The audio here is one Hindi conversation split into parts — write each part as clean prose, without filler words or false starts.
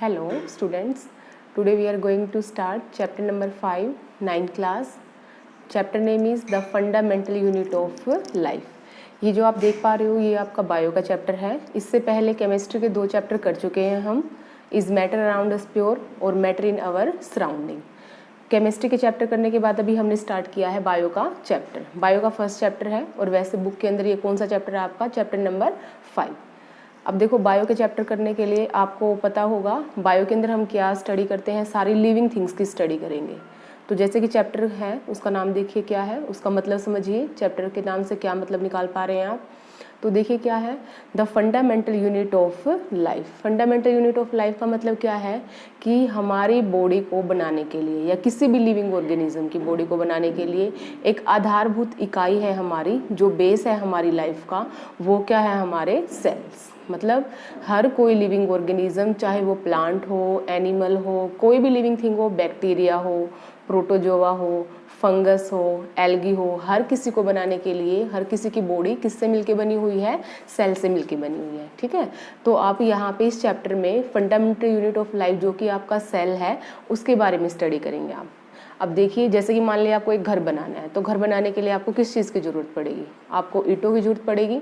Hello students, today we are going to start chapter number 5, 9th class. Chapter name is the fundamental unit of life. ये जो आप देख पा रहे हो ये आपका बायो का चैप्टर है. इससे पहले केमिस्ट्री के 2 चैप्टर कर चुके हैं हम, is matter around us pure और matter in our surrounding. Chemistry के चैप्टर करने के बाद अभी हमने स्टार्ट किया है बायो का चैप्टर. बायो का फर्स्ट चैप्टर है और वैसे बुक के अंदर ये कौन सा चैप्टर है आपका, चैप्टर नंबर 5. अब देखो बायो के चैप्टर करने के लिए आपको पता होगा बायो के अंदर हम क्या स्टडी करते हैं, सारी लिविंग थिंग्स की स्टडी करेंगे. तो जैसे कि चैप्टर है उसका नाम देखिए क्या है, उसका मतलब समझिए, चैप्टर के नाम से क्या मतलब निकाल पा रहे हैं आप. तो देखिए क्या है, the fundamental unit of life. Fundamental unit of life का मतलब क्या है कि हमारी बॉडी को बनाने के लिए या किसी भी लिविंग ऑर्गेनिज्म की बॉडी को बनाने के लिए एक आधारभूत इकाई है हमारी, जो बेस है हमारी लाइफ का, वो क्या है, हमारे सेल्स. मतलब हर कोई लिविंग ऑर्गेनिज्म, चाहे वो प्लांट हो, एनिमल हो, कोई भी लिविंग थिंग हो, बैक्टीरिया हो, प्रोटोजोआ हो, फंगस हो, एल्गी हो, हर किसी को बनाने के लिए हर किसी की बॉडी किससे मिलके बनी हुई है, सेल से मिलके बनी हुई है. ठीक है, तो आप यहाँ पे इस चैप्टर में फंडामेंटल यूनिट ऑफ लाइफ जो कि आपका सेल है उसके बारे में स्टडी करेंगे आप. अब देखिए, जैसे कि मान लिया आपको एक घर बनाना है, तो घर बनाने के लिए आपको किस चीज़ की ज़रूरत पड़ेगी, आपको ईंटों की ज़रूरत पड़ेगी.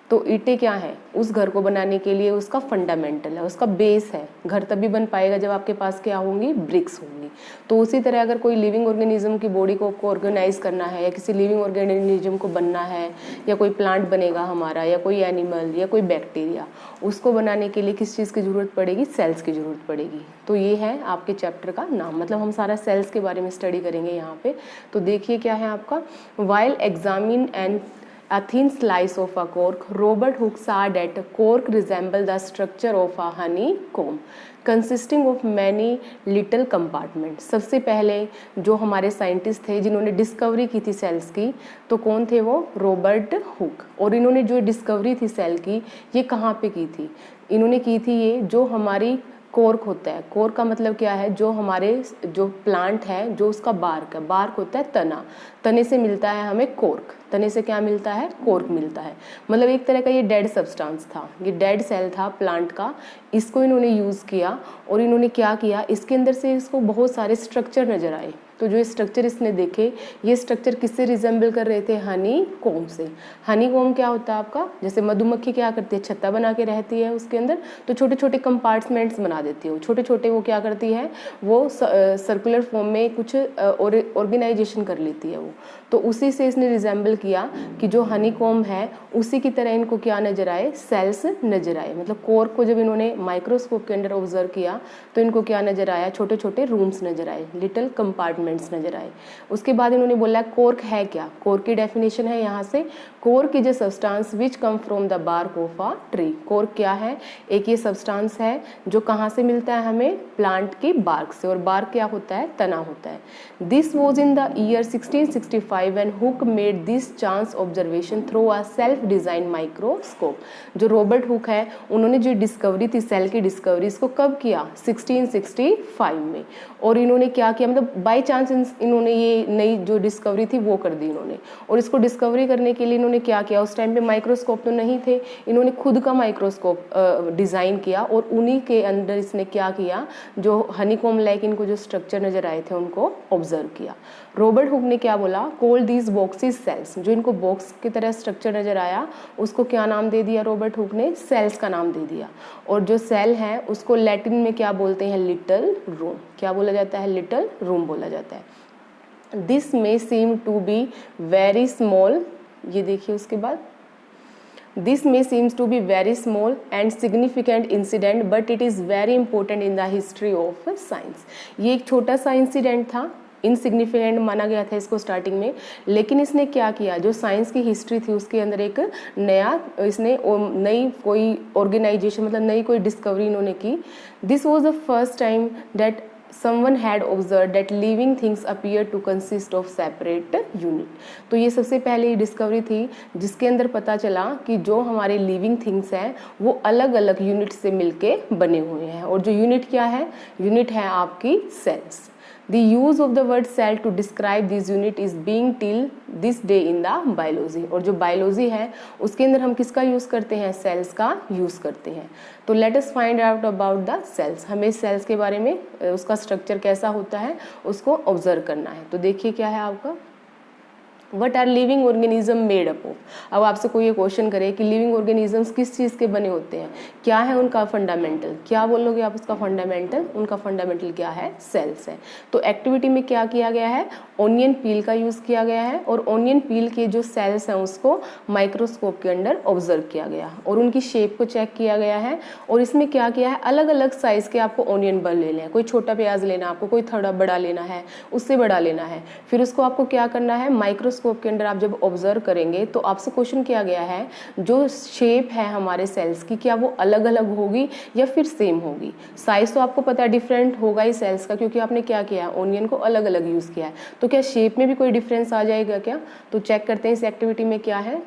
तो ईंटें क्या है, उस घर को बनाने के लिए उसका फंडामेंटल है, उसका बेस है. घर तभी बन पाएगा जब आपके पास क्या होंगी, ब्रिक्स होंगी. तो उसी तरह अगर कोई लिविंग ऑर्गेनिज्म की बॉडी को आपको ऑर्गेनाइज करना है या किसी लिविंग ऑर्गेनिज्म को बनना है, या कोई प्लांट बनेगा हमारा, या कोई एनिमल, या कोई बैक्टीरिया, उसको बनाने के लिए किस चीज़ की ज़रूरत पड़ेगी, सेल्स की ज़रूरत पड़ेगी. तो ये है आपके चैप्टर का नाम, मतलब हम सारा सेल्स के बारे में स्टडी करेंगे यहाँ पे. तो देखिए क्या है आपका, while examine and a thin slice of a cork, Robert Hooke saw that cork resembled the structure of a honeycomb consisting of many little compartments. सबसे पहले जो हमारे साइंटिस्ट थे जिन्होंने डिस्कवरी की थी सेल्स की, तो कौन थे वो, रॉबर्ट हुक. और इन्होंने जो डिस्कवरी थी सेल की, ये कहाँ पे की थी, इन्होंने की थी ये जो हमारी कोर्क होता है. कोर्क का मतलब क्या है, जो हमारे जो प्लांट है, जो उसका बार्क है, बार्क होता है तना, तने से मिलता है हमें कोर्क, तने से क्या मिलता है, कोर्क मिलता है. मतलब एक तरह का ये डेड सब्सटेंस था, ये डेड सेल था प्लांट का, इसको इन्होंने यूज़ किया. और इन्होंने क्या किया, इसके अंदर से इसको बहुत सारे स्ट्रक्चर नज़र आए. तो जो स्ट्रक्चर इसने देखे, ये स्ट्रक्चर किससे रिजेंबल कर रहे थे, हनी कोम से. हनी कोम क्या होता है आपका, जैसे मधुमक्खी क्या करती है, छत्ता बना के रहती है उसके अंदर, तो छोटे छोटे कंपार्टमेंट्स बना देती है, छोटे छोटे वो क्या करती है, वो सर्कुलर फॉर्म में कुछ ऑर्गेनाइजेशन कर लेती है वो. तो उसी से इसने रिजेंबल किया कि जो हनी कोम है उसी की तरह इनको क्या नजर आए, सेल्स नजर आए. मतलब कोर्क को जब इन्होंने माइक्रोस्कोप के अंदर ऑब्जर्व किया तो इनको क्या नजर आया, छोटे छोटे रूम्स नजर आए, लिटिल कंपार्टमेंट्स नजर आए. उसके बाद इन्होंने बोला कोर्क है क्या. कोर्क की डेफिनेशन है यहाँ से, cork is a substance which come from the bark of a tree. Cork क्या है, एक ये सब्सटेंस है जो कहाँ से मिलता है हमें, प्लांट की बार्क से. और बार्क क्या होता है, तना होता है. This was in the year 1665 when Hooke made this chance observation through a self designed microscope. जो रॉबर्ट हुक है उन्होंने जो डिस्कवरी थी, सेल की डिस्कवरी, इसको कब किया, 1665 में. और इन्होंने क्या किया, मतलब बाय चांस इन्होंने ये नई जो डिस्कवरी थी वो कर दी इन्होंने. और इसको डिस्कवरी करने के लिए इन्होंने क्या किया, उस टाइम पे माइक्रोस्कोप तो नहीं थे, इन्होंने खुद का माइक्रोस्कोप डिज़ाइन किया और उन्हीं के अंदर इसने क्या किया, जो हनीकॉम लाइक इनको जो स्ट्रक्चर नजर आए थे उनको ऑब्जर्व किया. रॉबर्ट हुक ने क्या बोला, कॉल दीज बॉक्सेस सेल्स. जो इनको बॉक्स की तरह स्ट्रक्चर नजर आया उसको क्या नाम दे दिया रॉबर्ट हुक ने, सेल्स का नाम दे दिया. और जो सेल है उसको लैटिन में क्या बोलते हैं, लिटिल रूम. क्या बोला जाता है, लिटिल रूम बोला जाता है. This may seem to be very small, ये देखिए उसके बाद, This may seems to be very small and significant incident, but it is very important in the history of science. ये एक छोटा सा इंसिडेंट था, इनसिग्निफिकेंट माना गया था इसको स्टार्टिंग में, लेकिन इसने क्या किया, जो साइंस की हिस्ट्री थी उसके अंदर एक नया, इसने नई कोई ऑर्गेनाइजेशन, मतलब नई कोई डिस्कवरी इन्होंने की. This was the first time that someone had observed that living things appear to consist of separate unit. तो ये सबसे पहले डिस्कवरी थी जिसके अंदर पता चला कि जो हमारे लिविंग थिंग्स हैं वो अलग अलग यूनिट से मिलके बने हुए हैं. और जो यूनिट क्या है, यूनिट है आपकी sales. The use of the word cell to describe this unit is being till this day in the biology। और जो बायोलॉजी है उसके अंदर हम किसका यूज़ करते हैं, सेल्स का यूज़ करते हैं। तो let us find out about the cells. हमें सेल्स के बारे में उसका स्ट्रक्चर कैसा होता है उसको ऑब्जर्व करना है। तो देखिए क्या है आपका, what are living organism made up of. अब आपसे कोई ये क्वेश्चन करे कि लिविंग ऑर्गेनिजम्स किस चीज़ के बने होते हैं, क्या है उनका फंडामेंटल, क्या बोलोगे आप उसका फंडामेंटल, उनका फंडामेंटल क्या है, सेल्स है। तो एक्टिविटी में क्या किया गया है, ओनियन पील का यूज़ किया गया है और ओनियन पील के जो सेल्स हैं उसको माइक्रोस्कोप के अंदर ऑब्जर्व किया गया और उनकी शेप को चेक किया गया है। और इसमें क्या किया है, अलग अलग साइज़ के आपको ओनियन बल लेने हैं। कोई छोटा प्याज लेना आपको, कोई थोड़ा बड़ा लेना है, उससे बड़ा लेना है। फिर उसको आपको क्या करना है, माइक्रोस्कोप के अंदर आप जब ऑब्जर्व करेंगे तो आपसे क्वेश्चन किया गया है जो शेप है हमारे सेल्स की क्या वो अलग अलग होगी या फिर सेम होगी। साइज तो आपको पता है डिफरेंट होगा ही सेल्स का, क्योंकि आपने क्या किया है, ओनियन को अलग अलग यूज़ किया है। तो क्या शेप में भी कोई डिफरेंस आ जाएगा क्या, तो चेक करते हैं इस एक्टिविटी में क्या है।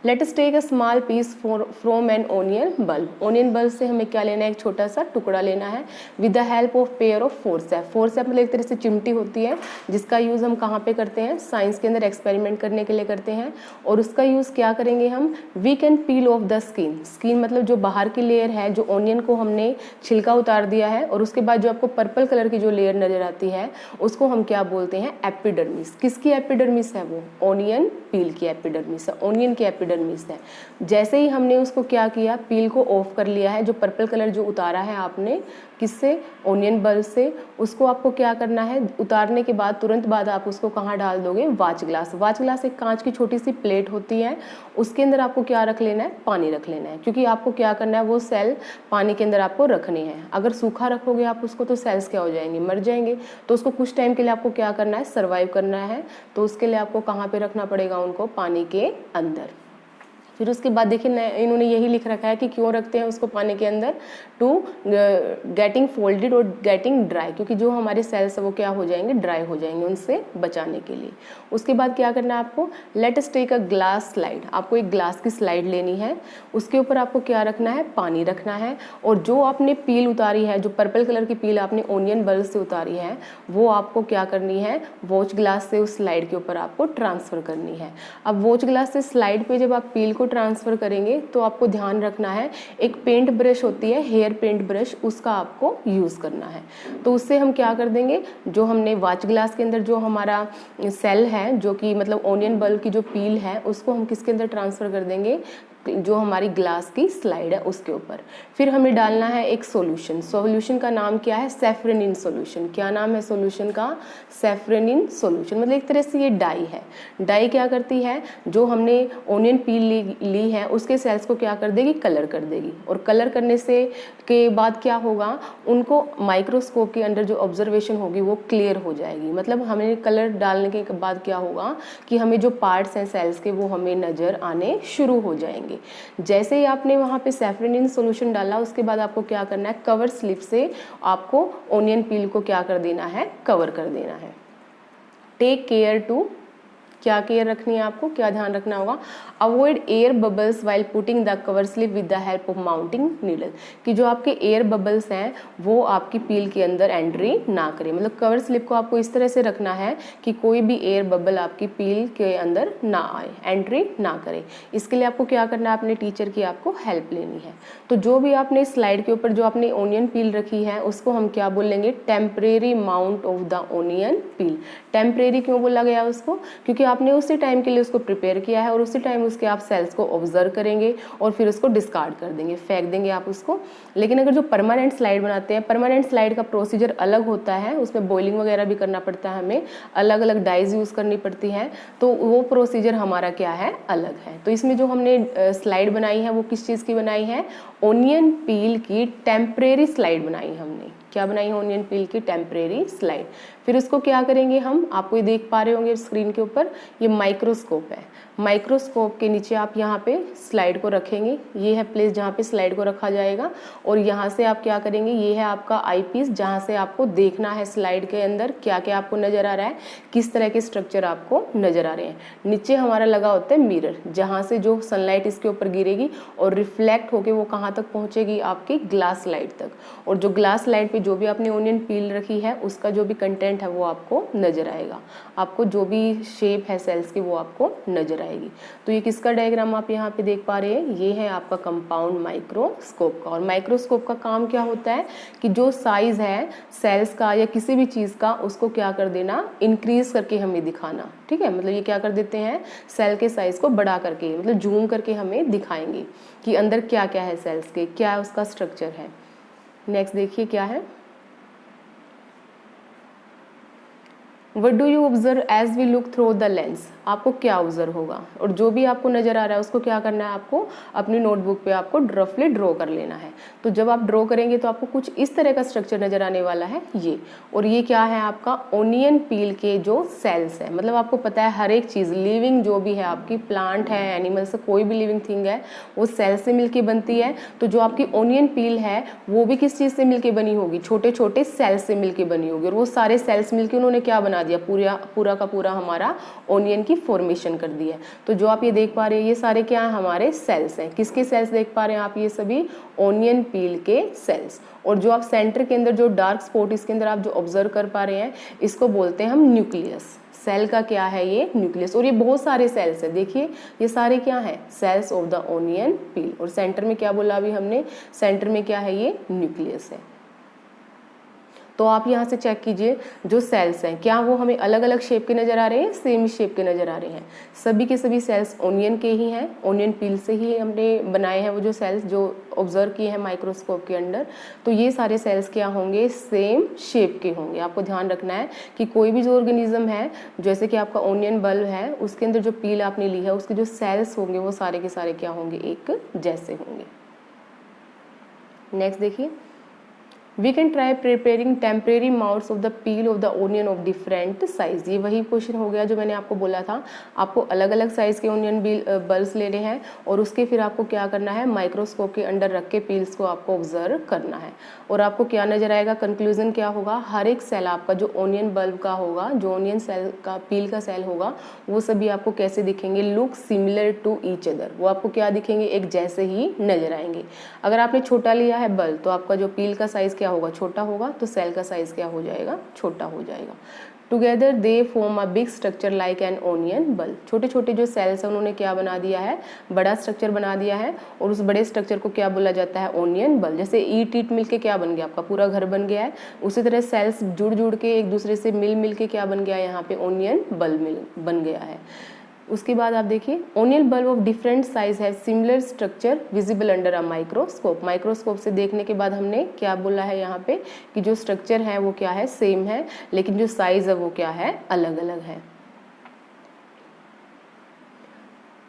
Let us take a small piece from an onion bulb. Onion bulb से हमें क्या लेना है, एक छोटा सा टुकड़ा लेना है with the help of pair of forcep. Forcep मतलब एक तरह से चिमटी होती है जिसका यूज़ हम कहाँ पे करते हैं, साइंस के अंदर एक्सपेरिमेंट करने के लिए करते हैं। और उसका यूज़ क्या करेंगे हम, we can peel off the skin. Skin मतलब जो बाहर की लेयर है, जो ओनियन को हमने छिलका उतार दिया है और उसके बाद जो आपको पर्पल कलर की जो लेयर नजर आती है उसको हम क्या बोलते हैं, एपिडर्मिस। किसकी एपिडर्मिस है वो, ओनियन पील की एपिडर्मिस है, ओनियन की एपिडर्मिस है। जैसे ही हमने उसको क्या किया, पील को ऑफ कर लिया है, जो पर्पल कलर जो उतारा है आपने किससे, ओनियन बल्ब से, उसको आपको क्या करना है, उतारने के बाद तुरंत बाद आप उसको कहाँ डाल दोगे, वाच ग्लास। वाच ग्लास एक कांच की छोटी सी प्लेट होती है, उसके अंदर आपको क्या रख लेना है, पानी रख लेना है। क्योंकि आपको क्या करना है, वो सेल पानी के अंदर आपको रखने हैं। अगर सूखा रखोगे आप उसको तो सेल्स क्या हो जाएंगे, मर जाएंगे। तो उसको कुछ टाइम के लिए आपको क्या करना है, सर्वाइव करना है। तो उसके लिए आपको कहाँ पे रखना पड़ेगा उनको, पानी के अंदर। फिर उसके बाद देखिए इन्होंने यही लिख रखा है कि क्यों रखते हैं उसको पानी के अंदर, टू गेटिंग फोल्डेड और गेटिंग ड्राई, क्योंकि जो हमारे सेल्स है वो क्या हो जाएंगे, ड्राई हो जाएंगे, उनसे बचाने के लिए। उसके बाद क्या करना है आपको, let us take a glass slide. आपको एक ग्लास की स्लाइड लेनी है, उसके ऊपर आपको क्या रखना है, पानी रखना है। और जो आपने पील उतारी है, जो पर्पल कलर की पील आपने ओनियन बल्ब से उतारी है, वो आपको क्या करनी है, वॉच ग्लास से उस स्लाइड के ऊपर आपको ट्रांसफ़र करनी है। अब वॉच ग्लास से स्लाइड पे जब आप पील को ट्रांसफ़र करेंगे तो आपको ध्यान रखना है, एक पेंट ब्रश होती है, हेयर पेंट ब्रश, उसका आपको यूज़ करना है। तो उससे हम क्या कर देंगे, जो हमने वाच ग्लास के अंदर जो हमारा सेल है, जो कि मतलब ओनियन बल्ब की जो पील है, उसको हम किसके अंदर ट्रांसफ़र कर देंगे, जो हमारी ग्लास की स्लाइड है उसके ऊपर। फिर हमें डालना है एक सॉल्यूशन। सॉल्यूशन का नाम क्या है, सेफ्रेनिन सॉल्यूशन। क्या नाम है सॉल्यूशन का, सेफ्रेनिन सॉल्यूशन। मतलब एक तरह से ये डाई है। डाई क्या करती है, जो हमने ओनियन पील ली है उसके सेल्स को क्या कर देगी, कलर कर देगी। और कलर करने से के बाद क्या होगा, उनको माइक्रोस्कोप के अंदर जो ऑब्जर्वेशन होगी वो क्लियर हो जाएगी। मतलब हमें कलर डालने के बाद क्या होगा कि हमें जो पार्ट्स हैं सेल्स के वो हमें नज़र आने शुरू हो जाएंगे। जैसे ही आपने वहाँ पे सेफ्रेनिन सॉल्यूशन डाला, उसके बाद आपको क्या करना है, कवर स्लिप से आपको ओनियन पील को क्या कर देना है, कवर कर देना है। टेक केयर टू, क्या केयर रखनी है आपको, क्या ध्यान रखना होगा, avoid air bubbles while putting the cover slip with the help of mounting needle. कि जो आपके एयर बबल्स हैं वो आपकी पील के अंदर एंट्री ना करें। मतलब कवर स्लिप को आपको इस तरह से रखना है कि कोई भी एयर बबल आपकी पील के अंदर ना आए, एंट्री ना करे। इसके लिए आपको क्या करना है, अपने टीचर की आपको हेल्प लेनी है। तो जो भी आपने स्लाइड के ऊपर जो आपने ओनियन पील रखी है उसको हम क्या बोलेंगे, temporary mount of the onion peel. Temporary क्यों बोला गया उसको, क्योंकि आपने उसी टाइम के लिए उसको प्रिपेयर किया है और उसी टाइम उसके आप सेल्स को ऑब्जर्व करेंगे और फिर उसको डिस्कार्ड कर देंगे, फेंक देंगे आप उसको। लेकिन अगर जो परमानेंट स्लाइड बनाते हैं, परमानेंट स्लाइड का प्रोसीजर अलग होता है, उसमें बॉइलिंग वगैरह भी करना पड़ता है, हमें अलग अलग डाइज यूज़ करनी पड़ती है। तो वो प्रोसीजर हमारा क्या है, अलग है। तो इसमें जो हमने स्लाइड बनाई है वो किस चीज़ की बनाई है, ओनियन पील की टेम्परेरी स्लाइड बनाई हमने। क्या बनाई है, ओनियन पील की टेम्परेरी स्लाइड। फिर उसको क्या करेंगे हम, आपको ये देख पा रहे होंगे स्क्रीन के ऊपर, ये माइक्रोस्कोप है। माइक्रोस्कोप के नीचे आप यहाँ पे स्लाइड को रखेंगे, ये है प्लेस जहाँ पे स्लाइड को रखा जाएगा, और यहाँ से आप क्या करेंगे, ये है आपका आई पीस जहाँ से आपको देखना है स्लाइड के अंदर क्या क्या आपको नज़र आ रहा है, किस तरह के स्ट्रक्चर आपको नज़र आ रहे हैं। नीचे हमारा लगा होता है मिरर, जहाँ से जो सनलाइट इसके ऊपर गिरेगी और रिफ्लेक्ट होके वो कहाँ तक पहुँचेगी, आपकी ग्लास स्लाइड तक, और जो ग्लास स्लाइड पे जो भी आपने ओनियन पील रखी है उसका जो भी कंटेंट है वो आपको नज़र आएगा, आपको जो भी शेप है सेल्स की वो आपको नज़र आएगी। तो ये किसका डायग्राम आप यहाँ पे देख पा रहे हैं, ये है आपका कंपाउंड माइक्रोस्कोप का। और माइक्रोस्कोप का काम क्या होता है कि जो साइज़ है सेल्स का या किसी भी चीज़ का उसको क्या कर देना, इंक्रीज करके हमें दिखाना, ठीक है। मतलब ये क्या कर देते हैं, सेल के साइज़ को बढ़ा करके, मतलब जूम करके हमें दिखाएंगे कि अंदर क्या क्या है सेल्स के, क्या उसका स्ट्रक्चर है। नेक्स्ट देखिए क्या है, what do you observe as we look through the lens, आपको क्या ऑब्जर्व होगा, और जो भी आपको नज़र आ रहा है उसको क्या करना है, आपको अपनी नोटबुक पे आपको रफली ड्रॉ कर लेना है। तो जब आप ड्रॉ करेंगे तो आपको कुछ इस तरह का स्ट्रक्चर नज़र आने वाला है ये, और ये क्या है आपका ओनियन पील के जो सेल्स है। मतलब आपको पता है हर एक चीज़ लिविंग जो भी है आपकी, प्लांट है, एनिमल्स, कोई भी लिविंग थिंग है वो सेल से मिलके बनती है। तो जो आपकी ओनियन पील है वो भी किस चीज़ से मिलके बनी होगी, छोटे छोटे सेल्स से मिलके बनी होगी, और वो सारे सेल्स मिलके उन्होंने क्या बना दिया, पूरा का पूरा हमारा ओनियन की फॉर्मेशन कर दी है। तो जो आप ये देख पा रहे हैं ये सारे क्या है, हमारे सेल्स हैं। किसके सेल्स देख पा रहे हैं आप, ये सभी ओनियन पील के सेल्स। और जो आप सेंटर के अंदर जो डार्क स्पॉट इसके अंदर आप जो ऑब्जर्व कर पा रहे हैं इसको बोलते हैं हम न्यूक्लियस। सेल का क्या है ये, न्यूक्लियस। और ये बहुत सारे सेल्स है, देखिए ये सारे क्या है, सेल्स ऑफ द ओनियन पील। और सेंटर में क्या बोला अभी हमने, सेंटर में क्या है, ये न्यूक्लियस है। तो आप यहाँ से चेक कीजिए जो सेल्स हैं क्या वो हमें अलग अलग शेप के नज़र आ रहे हैं, सेम शेप के नज़र आ रहे हैं। सभी के सभी सेल्स ओनियन के ही हैं, ओनियन पील से ही हमने बनाए हैं वो जो सेल्स जो ऑब्जर्व किए हैं माइक्रोस्कोप के अंदर। तो ये सारे सेल्स क्या होंगे, सेम शेप के होंगे। आपको ध्यान रखना है कि कोई भी जो ऑर्गेनिज्म है, जैसे कि आपका ओनियन बल्ब है, उसके अंदर जो पील आपने ली है उसके जो सेल्स होंगे वो सारे के सारे क्या होंगे, एक जैसे होंगे। नेक्स्ट देखिए, We can try preparing temporary mounts of the peel of the onion of different size। ये वही क्वेश्चन हो गया जो मैंने आपको बोला था, आपको अलग अलग साइज़ के ओनियन बल्ब्स लेने हैं और उसके फिर आपको क्या करना है, माइक्रोस्कोप के अंडर रख के पील्स को आपको ऑब्जर्व करना है। और आपको क्या नज़र आएगा, कंक्लूजन क्या होगा, हर एक सेल आपका जो ओनियन बल्ब का होगा, जो ओनियन सेल का पील का सेल होगा, वो सभी आपको कैसे दिखेंगे, look similar to each other. वो आपको क्या दिखेंगे, एक जैसे ही नजर आएंगे। अगर आपने छोटा लिया है बल्ब तो आपका जो पील का साइज़ क्या होगा, छोटा होगा, तो सेल का साइज क्या हो जाएगा, छोटा हो जाएगा। Together they form a big structure like an onion bulb. छोटे छोटे जो सेल्स हैं उन्होंने क्या बना दिया है, बड़ा स्ट्रक्चर बना दिया है, और उस बड़े स्ट्रक्चर को क्या बोला जाता है, ओनियन बल्ब। जैसे ईट ईट मिलके क्या बन गया, आपका पूरा घर बन गया है, उसी तरह सेल्स जुड़ जुड़ के एक दूसरे से मिल के क्या बन गया, यहाँ पे ओनियन बल्ब बन गया है। उसके बाद आप देखिए, onion bulb of different size है similar structure visible under a microscope. Microscope से देखने के बाद हमने क्या बोला है यहाँ पे कि जो स्ट्रक्चर है वो क्या है, सेम है, लेकिन जो साइज है वो क्या है, अलग अलग है।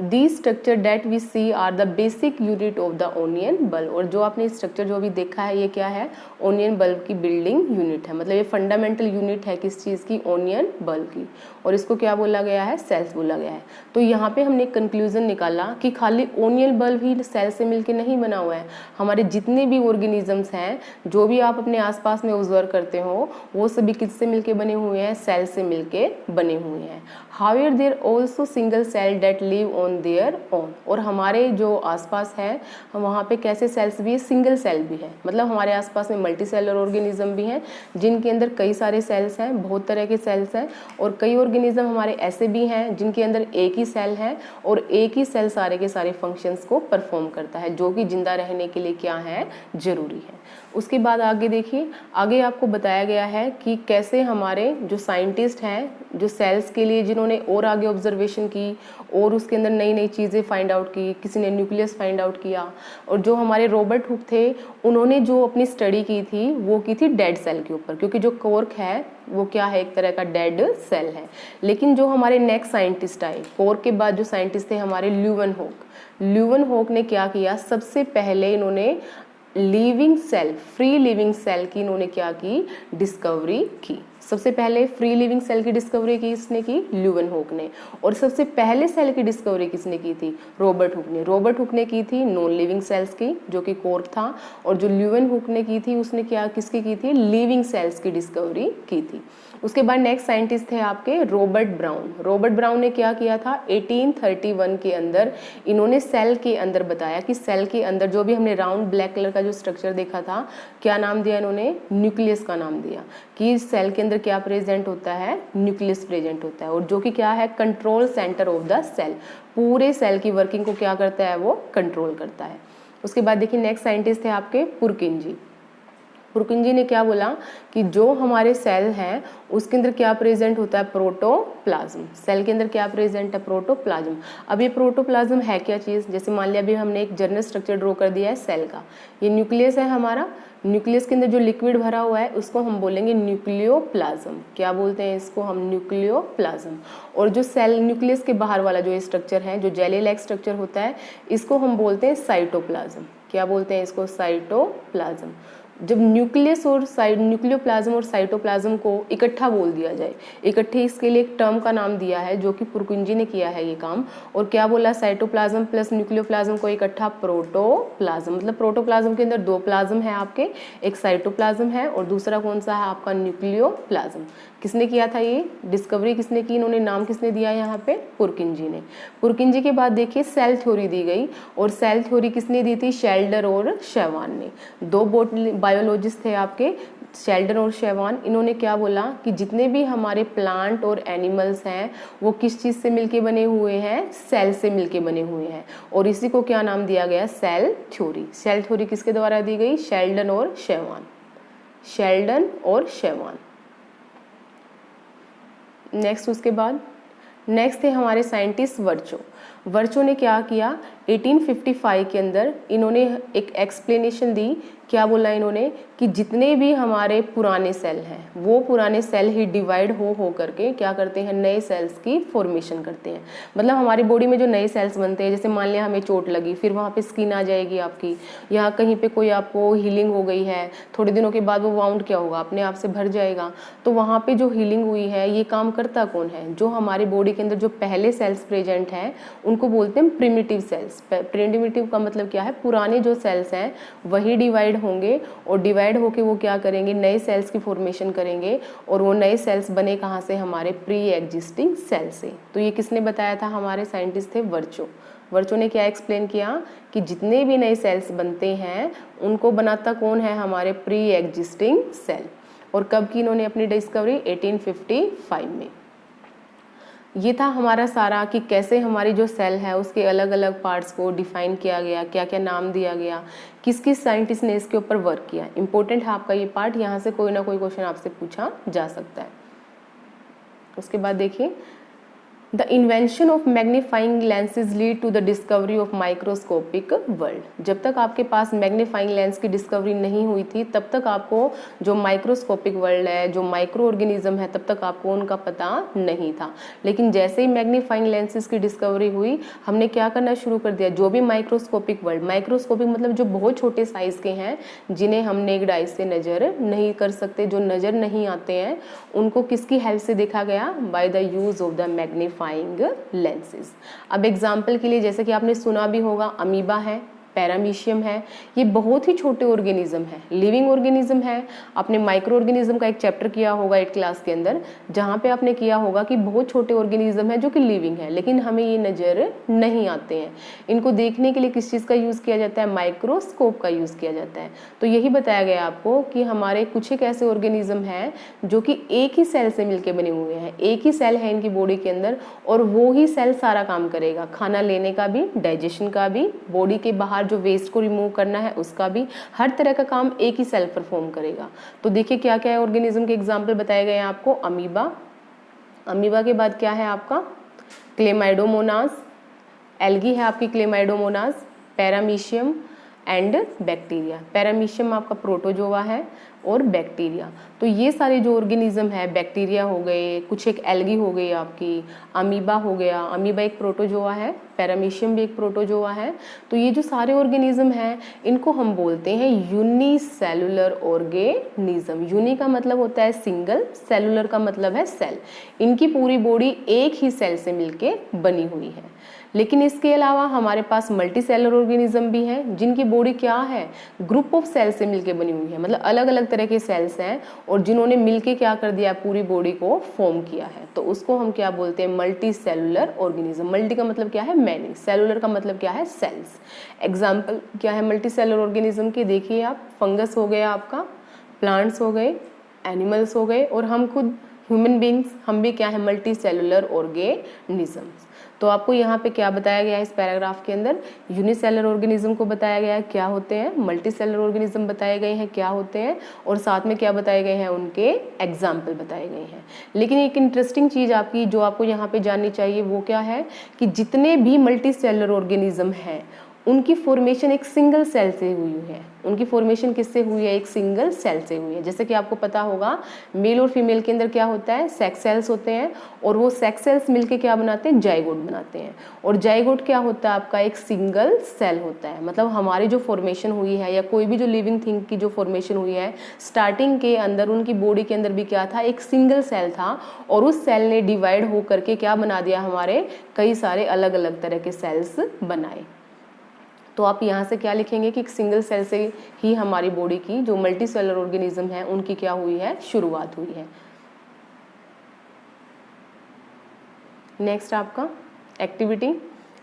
These structure that we see are the basic unit of the onion bulb। और जो आपने स्ट्रक्चर जो भी देखा है ये क्या है, ओनियन बल्ब की बिल्डिंग यूनिट है। मतलब ये फंडामेंटल यूनिट है किस चीज़ की, ओनियन बल्ब की, और इसको क्या बोला गया है, सेल्स बोला गया है। तो यहाँ पे हमने कंक्लूजन निकाला कि खाली ओनियन बल्ब ही सेल से मिलके नहीं बना हुआ है, हमारे जितने भी ऑर्गेनिजम्स हैं, जो भी आप अपने आसपास में ऑब्जर्व करते हो, वो सभी किससे मिलके बने हुए हैं, सेल से मिलके बने हुए हैं। However there also single cell that live on their own. और हमारे जो आसपास है वहाँ पे कैसे सेल्स भी है, सिंगल सेल भी है। मतलब हमारे आसपास में मल्टी सेलर ऑर्गेनिज्म भी हैं जिनके अंदर कई सारे सेल्स हैं, बहुत तरह के सेल्स हैं। और कई ऑर्गेनिज्म हमारे ऐसे भी हैं जिनके अंदर एक ही सेल है और एक ही सेल सारे के सारे फंक्शंस को परफॉर्म करता है, जो कि जिंदा रहने के लिए क्या है, जरूरी है। उसके बाद आगे देखिए, आगे आपको बताया गया है कि कैसे हमारे जो साइंटिस्ट हैं, जो सेल्स के लिए जिन्होंने और आगे ऑब्जर्वेशन की और उसके अंदर नई नई चीज़ें फाइंड आउट की, किसी ने न्यूक्लियस फाइंड आउट किया, और जो हमारे रॉबर्ट हुक थे उन्होंने जो अपनी स्टडी की थी वो की थी डेड सेल के ऊपर, क्योंकि जो कॉर्क है वो क्या है, एक तरह का डेड सेल है। लेकिन जो हमारे नेक्स्ट साइंटिस्ट आए, कॉर्क के बाद जो साइंटिस्ट थे हमारे ल्यूवेनहॉक ने क्या किया, सबसे पहले इन्होंने living cell, free living cell की इन्होंने क्या की, डिस्कवरी की। सबसे पहले फ्री लिविंग सेल की डिस्कवरी किसने की? ल्यूवेनहॉक ने। और सबसे पहले सेल की डिस्कवरी किसने की थी? रॉबर्ट हुक ने। रॉबर्ट हुक ने की थी नॉन लिविंग सेल्स की, जो कि कॉर्क था, और जो ल्यूवेनहॉक ने की थी उसने क्या किसकी की थी? लिविंग सेल्स की डिस्कवरी की थी। उसके बाद नेक्स्ट साइंटिस्ट थे आपके रॉबर्ट ब्राउन। रॉबर्ट ब्राउन ने क्या किया था? 1831 के अंदर इन्होंने सेल के अंदर बताया कि सेल के अंदर जो भी हमने राउंड ब्लैक कलर का जो स्ट्रक्चर देखा था, क्या नाम दिया इन्होंने? न्यूक्लियस का नाम दिया, कि सेल के अंदर क्या प्रेजेंट होता है? न्यूक्लियस प्रेजेंट होता है, और जो कि क्या है? Control centre of the cell. पूरे सेल की वर्किंग को क्या करता है? वो कंट्रोल करता है। उसके बाद देखिए नेक्स्ट साइंटिस्ट थे आपके पुरकिंजी। पुरकिंजी ने क्या बोला कि जो हमारे सेल हैं उसके अंदर क्या प्रेजेंट होता है? प्रोटोप्लाज्म। सेल के अंदर क्या प्रेजेंट है? प्रोटोप्लाज्म। अब ये प्रोटोप्लाज्म है क्या चीज़? जैसे मान लिया अभी हमने एक जनरल स्ट्रक्चर ड्रॉ कर दिया है सेल का, ये न्यूक्लियस है हमारा, न्यूक्लियस के अंदर जो लिक्विड भरा हुआ है उसको हम बोलेंगे न्यूक्लियोप्लाज्म। क्या बोलते हैं इसको हम? न्यूक्लियोप्लाज्म। और जो सेल न्यूक्लियस के बाहर वाला जो स्ट्रक्चर है, जो जेली लाइक स्ट्रक्चर होता है, इसको हम बोलते हैं साइटोप्लाज्म। क्या बोलते हैं इसको? साइटोप्लाज्म। जब न्यूक्लियस और न्यूक्लियोप्लाज्म और साइटोप्लाज्म को इकट्ठा बोल दिया जाए, इकट्ठे इसके लिए एक टर्म का नाम दिया है जो कि पुरकिंजी ने किया है ये काम। और क्या बोला? साइटोप्लाज्म प्लस न्यूक्लियोप्लाज्म को इकट्ठा प्रोटोप्लाज्म। मतलब प्रोटोप्लाज्म के अंदर दो प्लाज्म है आपके, एक साइटोप्लाज्म है और दूसरा कौन सा है आपका? न्यूक्लियोप्लाज्म। किसने किया था ये डिस्कवरी? किसने की? इन्होंने नाम किसने दिया यहाँ पे? पुरकिंजी ने। पुरकिंजी के बाद देखिए सेल थ्योरी दी गई, और सेल थ्योरी किसने दी थी? शेल्डर और शेवान ने। दो बायोलॉजिस्ट थे आपके, शेल्डर और शेवान। इन्होंने क्या बोला कि जितने भी हमारे प्लांट और एनिमल्स हैं वो किस चीज़ से मिलके बने हुए हैं? सेल से मिलके बने हुए हैं, और इसी को क्या नाम दिया गया? Cell theory. सेल थ्योरी किसके द्वारा दी गई? शेल्डन और शेवान। शेल्डन और शेवान। नेक्स्ट उसके बाद नेक्स्ट थे हमारे साइंटिस्ट वर्चो। वर्चो ने क्या किया? 1855 के अंदर इन्होंने एक एक्सप्लेनेशन दी। क्या बोला इन्होंने? कि जितने भी हमारे पुराने सेल हैं वो पुराने सेल ही डिवाइड हो करके क्या करते हैं? नए सेल्स की फॉर्मेशन करते हैं। मतलब हमारी बॉडी में जो नए सेल्स बनते हैं, जैसे मान लिया हमें चोट लगी, फिर वहाँ पे स्किन आ जाएगी आपकी, या कहीं पे कोई आपको हीलिंग हो गई है, थोड़े दिनों के बाद वो वाउंड क्या होगा? अपने आप से भर जाएगा। तो वहाँ पे जो हीलिंग हुई है ये काम करता कौन है? जो हमारी बॉडी के अंदर जो पहले सेल्स प्रेजेंट हैं उनको बोलते हैं प्रिमिटिव सेल्स। प्रिमिटिव का मतलब क्या है? पुराने जो सेल्स हैं वही डिवाइड होंगे, और डिवाइड होके वो क्या करेंगे? नए सेल्स की फॉर्मेशन करेंगे, और वो नए सेल्स बने कहाँ से? हमारे प्री एग्जिस्टिंग सेल से। तो ये किसने बताया था? हमारे साइंटिस्ट थे वर्चो। वर्चो ने क्या एक्सप्लेन किया कि जितने भी नए सेल्स बनते हैं उनको बनाता कौन है? हमारे प्री एग्जिस्टिंग सेल। और कब की इन्होंने अपनी डिस्कवरी? 1855 में। ये था हमारा सारा कि कैसे हमारी जो सेल है उसके अलग अलग पार्ट्स को डिफाइन किया गया, क्या क्या नाम दिया गया, किस किस साइंटिस्ट ने इसके ऊपर वर्क किया। इंपॉर्टेंट है आपका ये पार्ट, यहाँ से कोई ना कोई क्वेश्चन आपसे पूछा जा सकता है। उसके बाद देखिए The invention of magnifying lenses lead to the discovery of microscopic world। जब तक आपके पास मैग्नीफाइंग लेंस की डिस्कवरी नहीं हुई थी तब तक आपको जो माइक्रोस्कोपिक वर्ल्ड है, जो माइक्रो ऑर्गेनिज्म है, तब तक आपको उनका पता नहीं था। लेकिन जैसे ही मैग्नीफाइंग लेंसेज की डिस्कवरी हुई, हमने क्या करना शुरू कर दिया? जो भी माइक्रोस्कोपिक वर्ल्ड, माइक्रोस्कोपिक मतलब जो बहुत छोटे साइज के हैं, जिन्हें हम नेक्ड आइज से नज़र नहीं कर सकते, जो नज़र नहीं आते हैं, उनको किसकी हेल्प से देखा गया? By the use of the magnifying lenses. अब एग्जाम्पल के लिए जैसे कि आपने सुना भी होगा, अमीबा है, पैरामीशियम है, ये बहुत ही छोटे ऑर्गेनिज्म है, लिविंग ऑर्गेनिज्म है। आपने माइक्रो ऑर्गेनिज्म का एक चैप्टर किया होगा 8th क्लास के अंदर, जहाँ पे आपने किया होगा कि बहुत छोटे ऑर्गेनिज्म है जो कि लिविंग है, लेकिन हमें ये नज़र नहीं आते हैं। इनको देखने के लिए किस चीज़ का यूज़ किया जाता है? माइक्रोस्कोप का यूज़ किया जाता है। तो यही बताया गया आपको कि हमारे कुछ एक ऐसे ऑर्गेनिज्म हैं जो कि एक ही सेल से मिलकर बने हुए हैं, एक ही सेल है इनकी बॉडी के अंदर, और वो ही सेल सारा काम करेगा, खाना लेने का भी, डाइजेशन का भी, बॉडी के बाहर जो वेस्ट को रिमूव करना है उसका भी, हर तरह का काम एक ही सेल परफॉर्म करेगा। तो देखिए क्या क्या है ऑर्गेनिज्म के एग्जाम्पल बताए गए हैं आपको। अमीबा, अमीबा के बाद क्या है आपका? क्लेमाइडोमोनास, एल्गी है आपकी Chlamydomonas, paramecium, and bacteria. Paramecium आपका प्रोटोजोआ है और बैक्टीरिया। तो ये सारे जो ऑर्गेनिज्म है, बैक्टीरिया हो गए, कुछ एक एल्गी हो गई आपकी, अमीबा हो गया, अमीबा एक प्रोटोजोआ है, पैरामीशियम भी एक प्रोटोजोआ है। तो ये जो सारे ऑर्गेनिज्म हैं इनको हम बोलते हैं यूनिसेलुलर ऑर्गेनिज्म। यूनि का मतलब होता है सिंगल, सेलुलर का मतलब है सेल। इनकी पूरी बॉडी एक ही सेल से मिलके बनी हुई है। लेकिन इसके अलावा हमारे पास मल्टी सेलुलर ऑर्गेनिज्म भी हैं जिनकी बॉडी क्या है, ग्रुप ऑफ सेल से मिलके बनी हुई है। मतलब अलग अलग तरह के सेल्स हैं और जिन्होंने मिलके क्या कर दिया, पूरी बॉडी को फॉर्म किया है। तो उसको हम क्या बोलते हैं, मल्टी सेलुलर ऑर्गेनिज्म। मल्टी का मतलब क्या है, मैनी, सेलुलर का मतलब क्या है, सेल्स। एग्जाम्पल क्या है मल्टी सेलुलर ऑर्गेनिज्म की, देखिए आप, फंगस हो गया आपका, प्लांट्स हो गए, एनिमल्स हो गए, और हम खुद ह्यूमन बींग्स, हम भी क्या है, मल्टी सेलुलर ऑर्गेनिजम्स। तो आपको यहाँ पे क्या बताया गया है इस पैराग्राफ के अंदर, यूनिसेलुलर ऑर्गेनिज्म को बताया गया है क्या होते हैं, मल्टी सेलुलर ऑर्गेनिज्म बताए गए हैं क्या होते हैं, और साथ में क्या बताए गए हैं, उनके एग्जाम्पल बताए गए हैं। लेकिन एक इंटरेस्टिंग चीज़ आपकी जो आपको यहाँ पे जाननी चाहिए वो क्या है कि जितने भी मल्टी सेलुलर ऑर्गेनिज्म हैं उनकी फॉर्मेशन एक सिंगल सेल से हुई है। उनकी फॉर्मेशन किससे हुई है, एक सिंगल सेल से हुई है। जैसे कि आपको पता होगा मेल और फीमेल के अंदर क्या होता है, सेक्स सेल्स होते हैं, और वो सेक्स सेल्स मिलके क्या बनाते हैं, जाइगोट बनाते हैं। और जाइगोट क्या होता है आपका, एक सिंगल सेल होता है। मतलब हमारी जो फॉर्मेशन हुई है या कोई भी जो लिविंग थिंग की जो फॉर्मेशन हुई है, स्टार्टिंग के अंदर उनकी बॉडी के अंदर भी क्या था, एक सिंगल सेल था, और उस सेल ने डिवाइड हो करके क्या बना दिया, हमारे कई सारे अलग अलग तरह के सेल्स बनाए। तो आप यहाँ से क्या लिखेंगे कि एक सिंगल सेल से ही हमारी बॉडी की जो मल्टी सेलुलर ऑर्गेनिज्म है उनकी क्या हुई है, शुरुआत हुई है। नेक्स्ट आपका एक्टिविटी।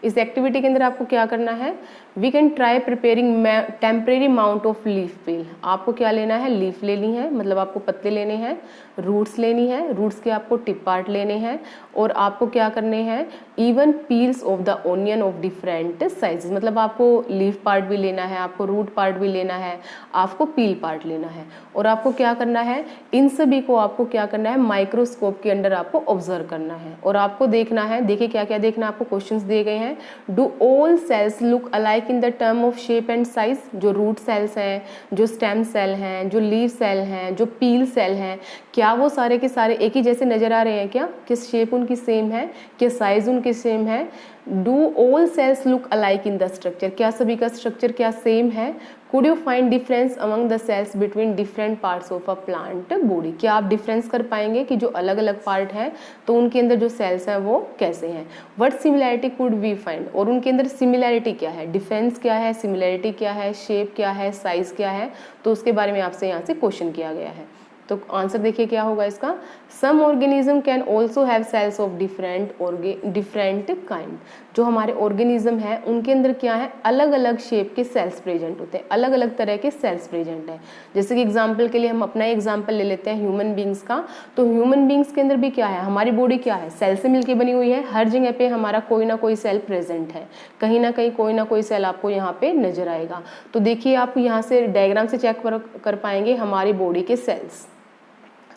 इस एक्टिविटी के अंदर आपको क्या करना है, we can try preparing temporary amount of leaf peel. आपको क्या लेना है, लीफ लेनी है, मतलब आपको पत्ते लेने हैं, रूट्स लेनी है, रूट्स के आपको टिप पार्ट लेने हैं, और आपको क्या करने हैं, even peels of the onion of different sizes. मतलब आपको लीफ पार्ट भी लेना है, आपको रूट पार्ट भी लेना है, आपको पील पार्ट लेना है, और आपको क्या करना है, इन सभी को आपको क्या करना है, माइक्रोस्कोप के अंदर आपको ऑब्जर्व करना है। और आपको देखना है, देखिए क्या क्या देखना है, आपको क्वेश्चंस दिए गए हैं। Do all cells look alike in the term of shape and size. जो रूट सेल्स हैं, जो स्टेम सेल हैं, जो लीव सेल हैं, जो पील सेल हैं, क्या वो सारे के सारे एक ही जैसे नजर आ रहे हैं क्या, किस शेप उनकी सेम है, क्या साइज उनकी सेम है। Do all cells look alike in the structure, क्या सभी का स्ट्रक्चर क्या सेम है। Could you find difference among the cells between different parts of a plant body. क्या आप डिफरेंस कर पाएंगे कि जो अलग अलग पार्ट है तो उनके अंदर जो सेल्स हैं वो कैसे हैं। What similarity could we find, और उनके अंदर सिमिलैरिटी क्या है, डिफरेंस क्या है, सिमिलैरिटी क्या है, शेप क्या है, साइज क्या है। तो उसके बारे में आपसे यहाँ से क्वेश्चन किया गया है। तो आंसर देखिए क्या होगा इसका, some organism can also have cells of different kind. जो हमारे ऑर्गेनिज्म है उनके अंदर क्या है, अलग अलग शेप के सेल्स प्रेजेंट होते हैं, अलग अलग तरह के सेल्स प्रेजेंट हैं। जैसे कि एग्जांपल के लिए हम अपना एग्जांपल ले लेते हैं ह्यूमन बींग्स का। तो ह्यूमन बींग्स के अंदर भी क्या है, हमारी बॉडी क्या है, सेल से मिलकर बनी हुई है। हर जगह पे हमारा कोई ना कोई सेल प्रेजेंट है, कहीं ना कहीं कोई ना कोई सेल आपको यहाँ पे नजर आएगा। तो देखिए आप यहाँ से डायग्राम से चेक कर पाएंगे हमारी बॉडी के सेल्स।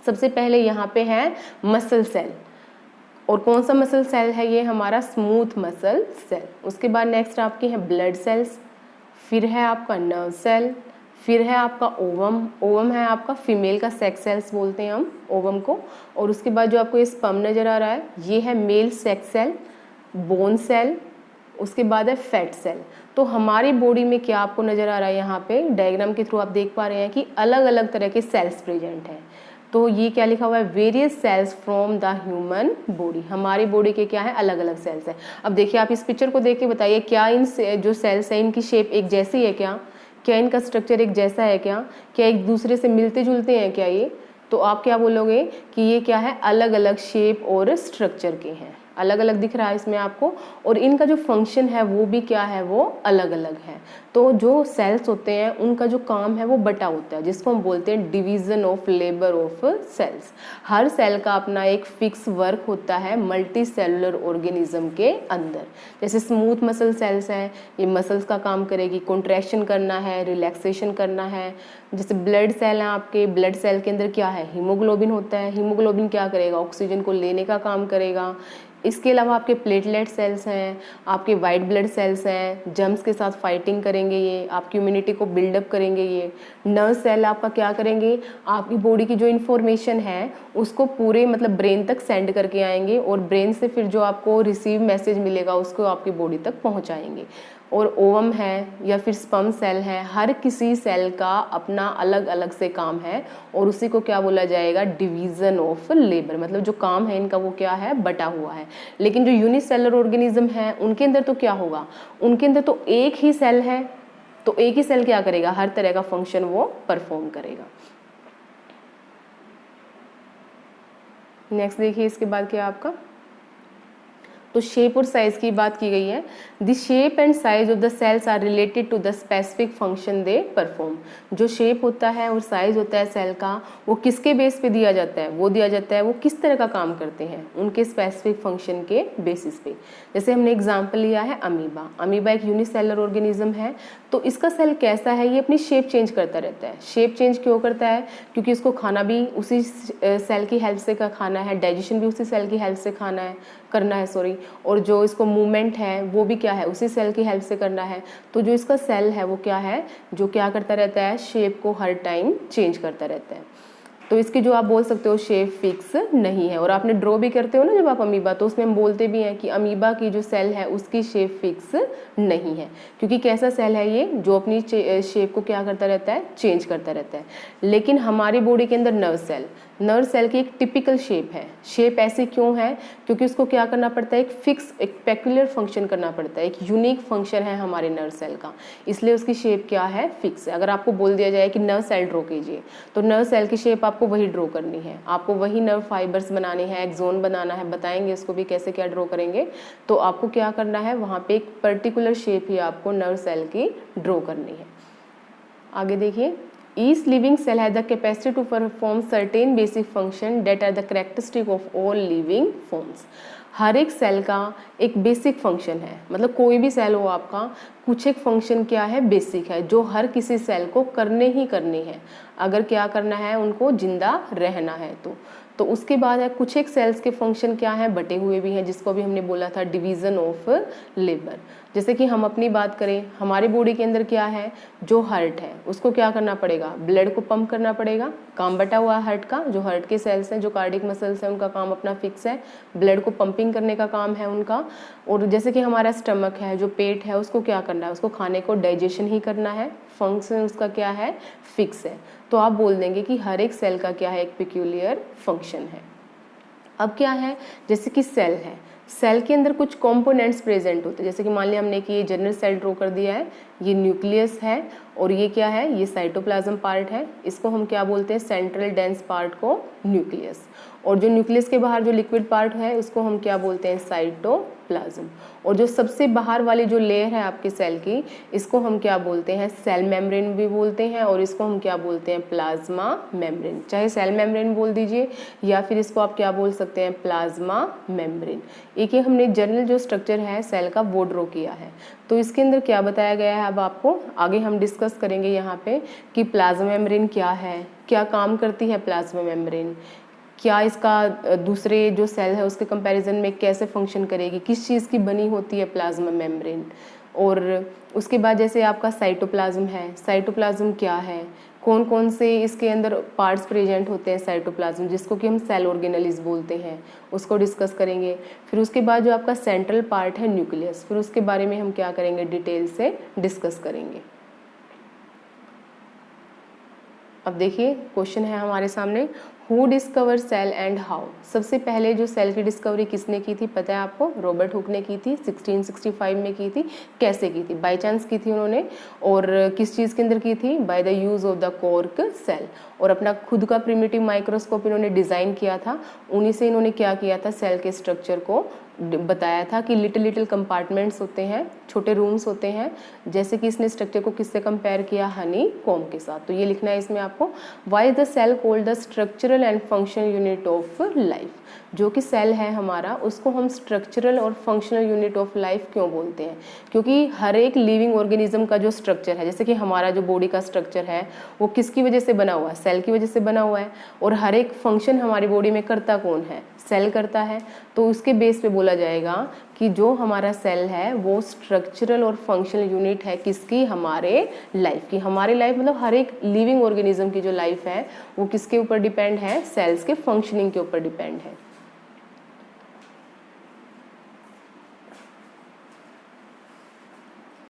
सबसे पहले यहाँ पे है मसल सेल, और कौन सा मसल सेल है ये, हमारा स्मूथ मसल सेल। उसके बाद नेक्स्ट आपकी है ब्लड सेल्स, फिर है आपका नर्व सेल, फिर है आपका ओवम। ओवम है आपका फीमेल का सेक्स सेल्स बोलते हैं हम ओवम को। और उसके बाद जो आपको ये स्पर्म नजर आ रहा है ये है male sex cell, bone cell, उसके बाद है फैट सेल। तो हमारी बॉडी में क्या आपको नजर आ रहा है, यहाँ पे डायग्राम के थ्रू आप देख पा रहे हैं कि अलग अलग तरह के सेल्स प्रेजेंट हैं। तो ये क्या लिखा हुआ है, various cells from the human body. हमारी बॉडी के क्या है, अलग अलग सेल्स हैं। अब देखिए आप इस पिक्चर को देख के बताइए क्या इन जो सेल्स हैं इनकी शेप एक जैसी है क्या इनका स्ट्रक्चर एक जैसा है क्या एक दूसरे से मिलते जुलते हैं क्या ये। तो आप क्या बोलोगे कि ये क्या है, अलग अलग शेप और स्ट्रक्चर के हैं, अलग अलग दिख रहा है इसमें आपको। और इनका जो फंक्शन है वो भी क्या है, वो अलग अलग है। तो जो सेल्स होते हैं उनका जो काम है वो बटा होता है, जिसको हम बोलते हैं division of labour of cells. हर सेल का अपना एक फिक्स वर्क होता है मल्टी सेलुलर ऑर्गेनिज्म के अंदर। जैसे स्मूथ मसल सेल्स हैं, ये मसल्स का काम करेगी, कॉन्ट्रैक्शन करना है, रिलैक्सेशन करना है। जैसे ब्लड सेल हैं आपके, ब्लड सेल के अंदर क्या है, हीमोग्लोबिन होता है। हीमोग्लोबिन क्या करेगा, ऑक्सीजन को लेने का काम करेगा। इसके अलावा आपके प्लेटलेट सेल्स हैं, आपके वाइट ब्लड सेल्स हैं, जर्म्स के साथ फाइटिंग करेंगे, ये आपकी इम्यूनिटी को बिल्डअप करेंगे। ये नर्व सेल आपका क्या करेंगे, आपकी बॉडी की जो इन्फॉर्मेशन है उसको पूरे मतलब ब्रेन तक सेंड करके आएंगे और ब्रेन से फिर जो आपको रिसीव मैसेज मिलेगा उसको आपकी बॉडी तक पहुंचाएंगे। और ओवम है या फिर स्पर्म सेल है, हर किसी सेल का अपना अलग अलग से काम है और उसी को क्या बोला जाएगा, डिवीजन ऑफ लेबर। मतलब जो काम है इनका वो क्या है, बटा हुआ है। लेकिन जो यूनिसेलुलर ऑर्गेनिज्म है उनके अंदर तो क्या होगा, उनके अंदर तो एक ही सेल है, तो एक ही सेल क्या करेगा, हर तरह का फंक्शन वो परफॉर्म करेगा। नेक्स्ट देखिए इसके बाद क्या आपका, तो शेप और साइज की बात की गई है। The shape and size of the cells are related to the specific function they perform. जो शेप होता है और साइज होता है सेल का, वो किसके बेस पे दिया जाता है, वो दिया जाता है वो किस तरह का काम करते हैं, उनके स्पेसिफिक फंक्शन के बेसिस पे। जैसे हमने एग्जाम्पल लिया है अमीबा। अमीबा एक यूनिसेलुलर ऑर्गेनिज्म है, तो इसका सेल कैसा है, ये अपनी शेप चेंज करता रहता है। शेप चेंज क्यों करता है, क्योंकि इसको खाना भी उसी सेल की हेल्प से खाना है, डाइजेशन भी उसी सेल की हेल्प से करना है सॉरी, और जो इसको मूवमेंट है वो भी क्या है, उसी सेल की हेल्प से करना है। तो जो इसका सेल है वो क्या है, जो क्या करता रहता है, शेप को हर टाइम चेंज करता रहता है। तो इसकी जो आप बोल सकते हो शेप फिक्स नहीं है। और आपने ड्रॉ भी करते हो ना जब आप अमीबा, तो उसमें हम बोलते भी हैं कि अमीबा की जो सेल है उसकी शेप फिक्स नहीं है, क्योंकि कैसा सेल है ये, जो अपनी शेप को क्या करता रहता है, चेंज करता रहता है। लेकिन हमारी बॉडी के अंदर नर्व सेल की एक टिपिकल शेप है। शेप ऐसी क्यों है, क्योंकि उसको क्या करना पड़ता है, एक फिक्स एक पेक्युलर फंक्शन करना पड़ता है, एक यूनिक फंक्शन है हमारे नर्व सेल का, इसलिए उसकी शेप क्या है, फिक्स है। अगर आपको बोल दिया जाए कि नर्व सेल ड्रॉ कीजिए, तो नर्व सेल की शेप आपको वही ड्रॉ करनी है, आपको वही नर्व फाइबर्स बनाने हैं, एक्सोन बनाना है, बताएंगे इसको भी कैसे क्या ड्रॉ करेंगे। तो आपको क्या करना है, वहाँ पे एक पर्टिकुलर शेप ही आपको नर्व सेल की ड्रॉ करनी है। आगे देखिए, each living cell has the capacity to perform certain basic function that are the characteristic of all living forms। हर एक सेल का एक बेसिक फंक्शन है, मतलब कोई भी सेल हो आपका, कुछ एक फंक्शन क्या है, बेसिक है, जो हर किसी सेल को करने ही करने हैं, अगर क्या करना है, उनको जिंदा रहना है। तो उसके बाद है कुछ एक सेल्स के फंक्शन क्या है, बटे हुए भी हैं, जिसको भी हमने बोला था डिवीजन ऑफ लेबर। जैसे कि हम अपनी बात करें, हमारी बॉडी के अंदर क्या है, जो हार्ट है उसको क्या करना पड़ेगा, ब्लड को पंप करना पड़ेगा, काम बटा हुआ है हार्ट का। जो हार्ट के सेल्स हैं, जो कार्डियक मसल्स हैं, उनका काम अपना फिक्स है, ब्लड को पंपिंग करने का काम है उनका। और जैसे कि हमारा स्टमक है, जो पेट है, उसको क्या करना है, उसको खाने को डाइजेशन ही करना है, फंक्शन उसका क्या है, फिक्स है। तो आप बोल देंगे कि हर एक सेल का क्या है, एक पेक्यूलियर फंक्शन है। अब क्या है, जैसे कि सेल है, सेल के अंदर कुछ कंपोनेंट्स प्रेजेंट होते हैं। जैसे कि मान लिया हमने कि ये जनरल सेल ड्रॉ कर दिया है, ये न्यूक्लियस है, और ये क्या है, ये साइटोप्लाज्म पार्ट है। इसको हम क्या बोलते हैं, सेंट्रल डेंस पार्ट को न्यूक्लियस। और जो न्यूक्लियस के बाहर जो लिक्विड पार्ट है उसको हम क्या बोलते हैं, साइटोप्लाज्म। और जो सबसे बाहर वाली जो लेयर है आपके सेल की, इसको हम क्या बोलते हैं, सेल मेम्ब्रेन भी बोलते हैं, और इसको हम क्या बोलते हैं, प्लाज्मा मेम्ब्रेन। चाहे सेल मेम्ब्रेन बोल दीजिए या फिर इसको आप क्या बोल सकते हैं, प्लाज्मा मेम्ब्रेन। एक ये हमने जनरल जो स्ट्रक्चर है सेल का वो ड्रॉ किया है। तो इसके अंदर क्या बताया गया है, अब आपको आगे हम डिस्कस करेंगे यहाँ पे कि प्लाज्मा मेम्ब्रेन क्या है, क्या काम करती है प्लाज्मा मेम्ब्रेन, क्या इसका दूसरे जो सेल है उसके कंपैरिजन में कैसे फंक्शन करेगी, किस चीज़ की बनी होती है प्लाज्मा मेम्ब्रेन। और उसके बाद जैसे आपका साइटोप्लाज्म है, साइटोप्लाज्म क्या है, कौन कौन से इसके अंदर पार्ट्स प्रेजेंट होते हैं साइटोप्लाज्म, जिसको कि हम सेल ऑर्गेनेलिस बोलते हैं, उसको डिस्कस करेंगे। फिर उसके बाद जो आपका सेंट्रल पार्ट है न्यूक्लियस, फिर उसके बारे में हम क्या करेंगे, डिटेल से डिस्कस करेंगे। अब देखिए क्वेश्चन है हमारे सामने, who discover cell and how. सबसे पहले जो सेल की डिस्कवरी किसने की थी, पता है आपको, रॉबर्ट हुक ने की थी, 1665 में की थी। कैसे की थी, बाय चांस की थी उन्होंने, और किस चीज़ के अंदर की थी, by the use of the cork cell. और अपना खुद का प्रिमिटिव माइक्रोस्कोप इन्होंने डिज़ाइन किया था, उन्हीं से इन्होंने क्या किया था, सेल के स्ट्रक्चर को बताया था कि लिटिल कंपार्टमेंट्स होते हैं, छोटे रूम्स होते हैं। जैसे कि इसने स्ट्रक्चर को किससे कंपेयर किया, हनी कॉम्ब के साथ। तो ये लिखना है इसमें आपको, why is the cell called the structural structural and functional unit of life. जो कि सेल है हमारा, उसको हम स्ट्रक्चरल और फंक्शनल यूनिट ऑफ लाइफ क्यों बोलते हैं? क्योंकि हर एक लिविंग ऑर्गेनिज्म का जो स्ट्रक्चर है, जैसे कि हमारा जो बॉडी का स्ट्रक्चर है वो किसकी वजह से बना हुआ है? सेल की वजह से बना हुआ है। और हर एक फंक्शन हमारी बॉडी में करता कौन है? सेल करता है। तो उसके बेस पे बोला जाएगा कि जो हमारा सेल है वो स्ट्रक्चरल और फंक्शनल यूनिट है किसकी? हमारे लाइफ की। हमारी लाइफ मतलब हर एक लिविंग ऑर्गेनिज्म की जो लाइफ है वो किसके ऊपर डिपेंड है? सेल्स के फंक्शनिंग के ऊपर डिपेंड है।